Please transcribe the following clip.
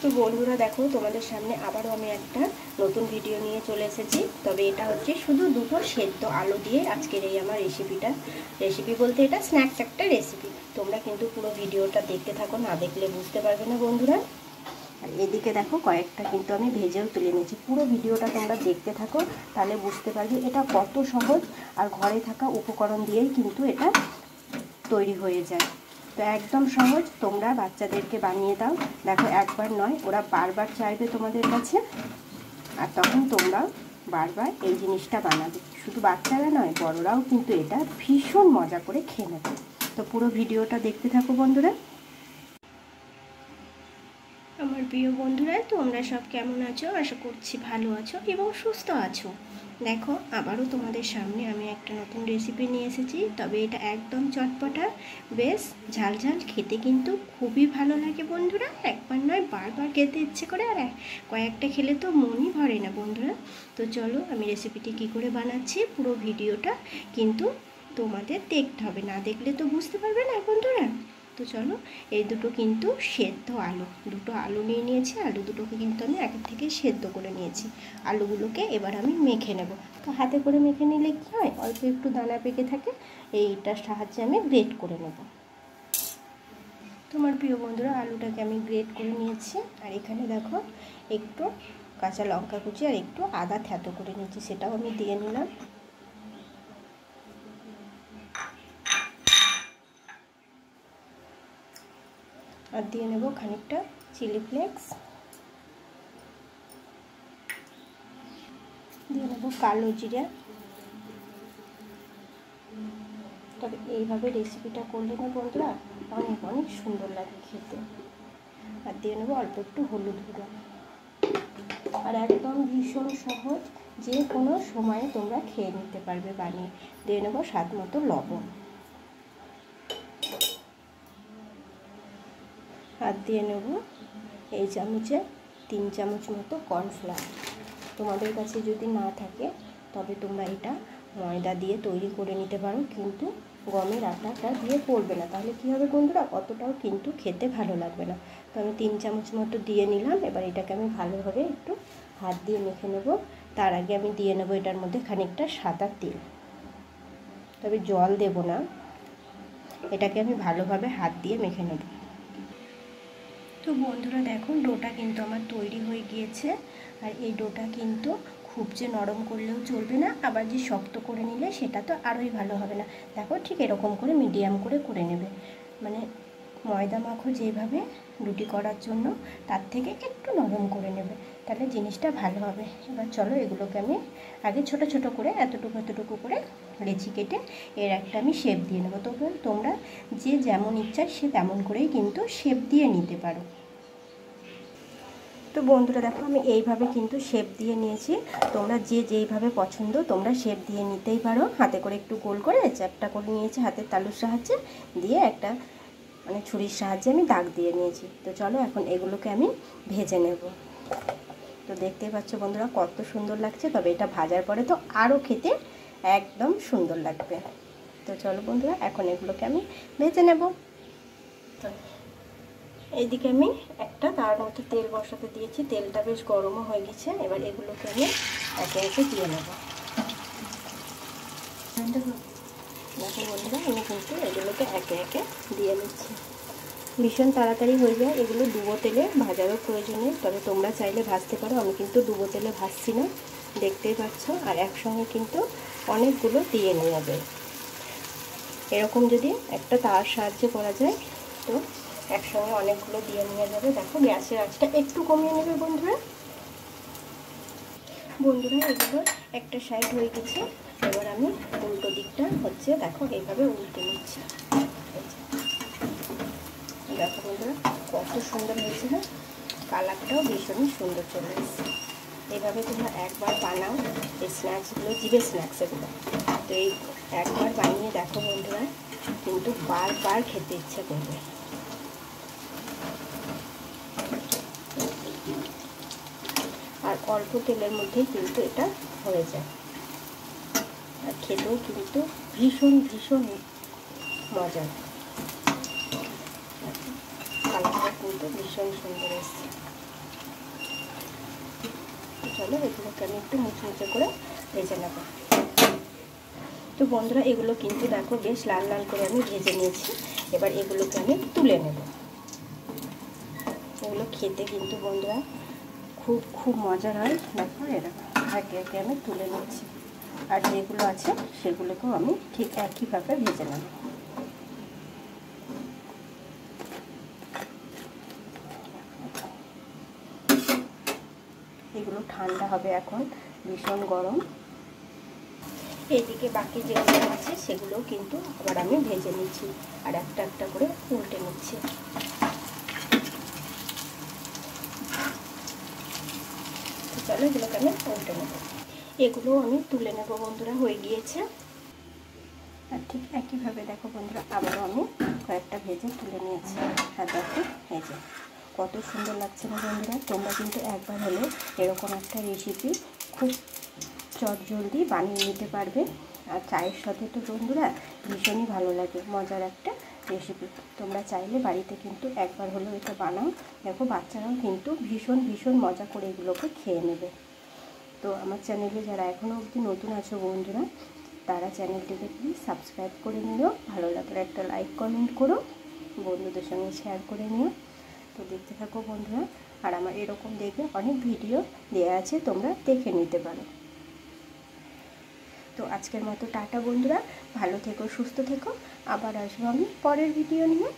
তো বন্ধুরা দেখো, তোমাদের সামনে আবারও আমি একটা নতুন ভিডিও নিয়ে চলে এসেছি। তবে এটা হচ্ছে শুধু দুটো সেদ্ধ আলু দিয়ে আজকের এই আমার রেসিপি বলতে এটা স্ন্যাক্স একটা রেসিপি। তোমরা কিন্তু পুরো ভিডিওটা দেখতে থাকো, না দেখলে বুঝতে পারবে না বন্ধুরা। আর এদিকে দেখো কয়েকটা কিন্তু আমি ভেজেও তুলে নিয়েছি। পুরো ভিডিওটা তোমরা দেখতে থাকো, তাহলে বুঝতে পারবে এটা কত সহজ আর ঘরে থাকা উপকরণ দিয়েই কিন্তু এটা তৈরি হয়ে যায়। তো একদম সহজ, তোমরা বাচ্চাদেরকে বানিয়ে দাও। দেখো একবার নয়, ওরা বারবার চাইবে তোমাদের কাছে, আর তখন তোমরা বারবার এই জিনিসটা বানাবে। শুধু বাচ্চারা নয়, বড়রাও কিন্তু এটা ভীষণ মজা করে খেয়ে নেবে। তো পুরো ভিডিওটা দেখতে থাকো বন্ধুরা। আমার প্রিয় বন্ধুরা, তোমরা সব কেমন আছো? আশা করছি ভালো আছো এবং সুস্থ আছো। দেখো আবারও তোমাদের সামনে আমি একটা নতুন রেসিপি নিয়ে এসেছি। তবে এটা একদম চটপটা, বেশ ঝালঝাল, খেতে কিন্তু খুবই ভালো লাগে বন্ধুরা। একবার নয়, বারবার খেতে ইচ্ছে করে, আর কয়েকটা খেলে তো মনই ভরে না বন্ধুরা। তো চলো আমি রেসিপিটি কি করে বানাচ্ছি পুরো ভিডিওটা কিন্তু তোমাদের দেখতে হবে, না দেখলে তো বুঝতে পারবে না বন্ধুরা। তো চলো, এই দুটো কিন্তু সেদ্ধ দুটো আলু নিয়ে নিয়েছি। আলু দুটোকে কিন্তু আমি আগে থেকে সেদ্ধ করে নিয়েছি। আলুগুলোকে এবার আমি মেখে নেব। তো হাতে করে মেখে নিলে কী হয়, অল্প একটু দানা পেকে থাকে, এইটার সাহায্যে আমি গ্রেট করে নেব। তোমার প্রিয় বন্ধুরা, আলুটাকে আমি গ্রেট করে নিয়েছি। আর এখানে দেখো একটু কাঁচা লঙ্কা কুচি আর একটু আদা থেঁতো করে নিয়েছি, সেটাও আমি দিয়ে নিলাম। আর দিয়ে নেব খানিকটা চিলি ফ্লেক্স, দিয়ে নেব কালো জিরা। তবে এইভাবে রেসিপিটা করলে না বন্ধুরা অনেক অনেক সুন্দর লাগে খেতে। আর দিয়ে নেব অল্প একটু হলুদ গুঁড়ো। আর একদম ভীষণ সহজ, যে কোনো সময়ে তোমরা খেয়ে নিতে পারবে বানিয়ে। দিয়ে নেব স্বাদ মতো লবণ। আর দিয়ে নেব এই চামচে 3 চামচ মতো কর্নফ্লাওয়ার। তোমাদের কাছে যদি না থাকে তবে তোমরা এটা ময়দা দিয়ে তৈরি করে নিতে পারো, কিন্তু গমের আটাটা দিয়ে করবে না, তাহলে কী হবে বন্ধুরা, অতটাও কিন্তু খেতে ভালো লাগবে না। তো আমি 3 চামচ মতো দিয়ে নিলাম। এবার এটাকে আমি ভালোভাবে একটু হাত দিয়ে মেখে নেব। তার আগে আমি দিয়ে নেব এটার মধ্যে খানিকটা সাদা তেল, তবে জল দেব না। এটাকে আমি ভালোভাবে হাত দিয়ে মেখে নেব। তো বন্ধুরা দেখো, ডোটা কিন্তু আমার তৈরি হয়ে গিয়েছে। আর এই ডোটা কিন্তু খুব যে নরম করলেও চলবে না, আবার যে শক্ত করে নিলে সেটা তো আরোই ভালো হবে না। দেখো ঠিক এরকম করে মিডিয়াম করে নেবে, মানে ময়দা মাখো যেভাবে রুটি করার জন্য, তার থেকে একটু নরম করে নেবে, তাহলে জিনিসটা ভালো হবে। এবার চলো এগুলোকে আমি আগে ছোট ছোট করে এতটুকু করে লেচি কেটে এর একটা আমি শেপ দিয়ে নেবো। তবে তোমরা যে যেমন ইচ্ছা সে তেমন করেই কিন্তু শেপ দিয়ে নিতে পারো। তো বন্ধুরা দেখো, আমি এইভাবে কিন্তু শেপ দিয়ে নিয়েছি। তোমরা যে যেইভাবে পছন্দ তোমরা শেপ দিয়ে নিতেই পারো। হাতে করে একটু গোল করে চ্যাপটা করে নিয়েছি হাতের তালুর সাহায্যে, দিয়ে একটা মানে ছুরির সাহায্যে আমি দাগ দিয়ে নিয়েছি। তো চলো এখন এগুলোকে আমি ভেজে নেব। তো দেখতেই পাচ্ছ বন্ধুরা কত সুন্দর লাগছে, তবে এটা ভাজার পরে তো আরও খেতে একদম সুন্দর লাগবে। তো চলো বন্ধুরা এখন এগুলোকে আমি ভেজে নেব। এইদিকে আমি একটা তার মধ্যে তেল বসাতে দিয়েছি, তেলটা বেশ গরমও হয়ে গেছে। এবার এগুলোকে আমি একে একে দিয়ে নেব। দেখো বন্ধুরা, আমি কিন্তু এগুলোকে একে একে দিয়ে নিচ্ছি। ভীষণ তাড়াতাড়ি হয়ে যায়, এগুলো ডুবো তেলে ভাজারও প্রয়োজন নেই, তবে তোমরা চাইলে ভাজতে পারো। আমি কিন্তু ডুবো তেলে ভাজছি না, দেখতেই পাচ্ছ। আর একসঙ্গে কিন্তু অনেকগুলো দিয়ে নেওয়া যায়। এরকম যদি একটা তার সাহায্যে করা যায় তো একসঙ্গে অনেকগুলো দিয়ে নেওয়া যাবে। দেখো গ্যাসের আঁচটা একটু কমিয়ে নেবে বন্ধুরা। এগুলো একটা সাইড হয়ে গেছে। এবার আমি উল্টো দিকটা হচ্ছে দেখো এইভাবে উল্টে নিচ্ছি। দেখো বন্ধুরা কত সুন্দর হয়েছে না, কালারটাও ভীষণই সুন্দর চলে এসেছে। এভাবে তোমরা একবার বানাও এই স্ন্যাক্সগুলো, জিভে স্ন্যাক্স এগুলো। তো এই একবার বানিয়ে দেখো বন্ধুরা, কিন্তু বারবার খেতে ইচ্ছে করবে। আর অল্প তেলের মধ্যেই কিন্তু এটা হয়ে যায়, আর খেতেও কিন্তু ভীষণ ভীষণ মজার। কালারটা কিন্তু ভীষণ সুন্দর এসছে। চলো এগুলোকে আমি একটু মুচমুচে করে ভেজে নেব। তো বন্ধুরা এগুলো কিন্তু দেখো বেশ লাল লাল করে আমি ভেজে নিয়েছি। এবার এগুলোকে আমি তুলে নেব। এগুলো খেতে কিন্তু বন্ধুরা খুব মজার হয়। দেখো এরকম একে একে আমি তুলে নিচ্ছি, আর যেগুলো আছে সেগুলোকেও আমি ঠিক একইভাবে ভেজে নেব। এগুলো ঠান্ডা হবে, এখন ভীষণ গরম। এইদিকে বাকি যেগুলো আছে সেগুলোও কিন্তু আবার আমি ভেজে নিচ্ছি, আর একটা একটা করে উল্টে নিচ্ছি। চলো এগুলোকে আমি উল্টে নেব। এগুলোও আমি তুলে নেব বন্ধুরা, হয়ে গিয়েছে। আর ঠিক একইভাবে দেখো বন্ধুরা আবারও আমি কয়েকটা ভেজে তুলে নিয়েছি। আর দেখো ভেজে কত সুন্দর লাগছে না বন্ধুরা। তোমরা কিন্তু একবার হলেও এরকম একটা রেসিপি খুব চটজলদি বানিয়ে নিতে পারবে। আর চায়ের সাথে তো বন্ধুরা ভীষণই ভালো লাগে, মজার একটা রেসিপি। তোমরা চাইলে বাড়িতে কিন্তু একবার হলেও এটা বানাও। দেখো বাচ্চারাও কিন্তু ভীষণ মজা করে এগুলোকে খেয়ে নেবে। তো আমার চ্যানেলে যারা এখনও অবধি নতুন আছো বন্ধুরা, তারা চ্যানেলটিকে প্লিজ সাবস্ক্রাইব করে নিও। ভালো লাগলে একটা লাইক কমেন্ট করো, বন্ধুদের সঙ্গে শেয়ার করে নিও। তো দেখতে থাকো বন্ধুরা, আর আমার এরকম দেখবে অনেক ভিডিও দেওয়া আছে, তোমরা দেখে নিতে পারো। তো আজকের মতো টাটা বন্ধুরা, ভালো থেকো, সুস্থ থেকো। আবার আসবো আমি পরের ভিডিও নিয়ে।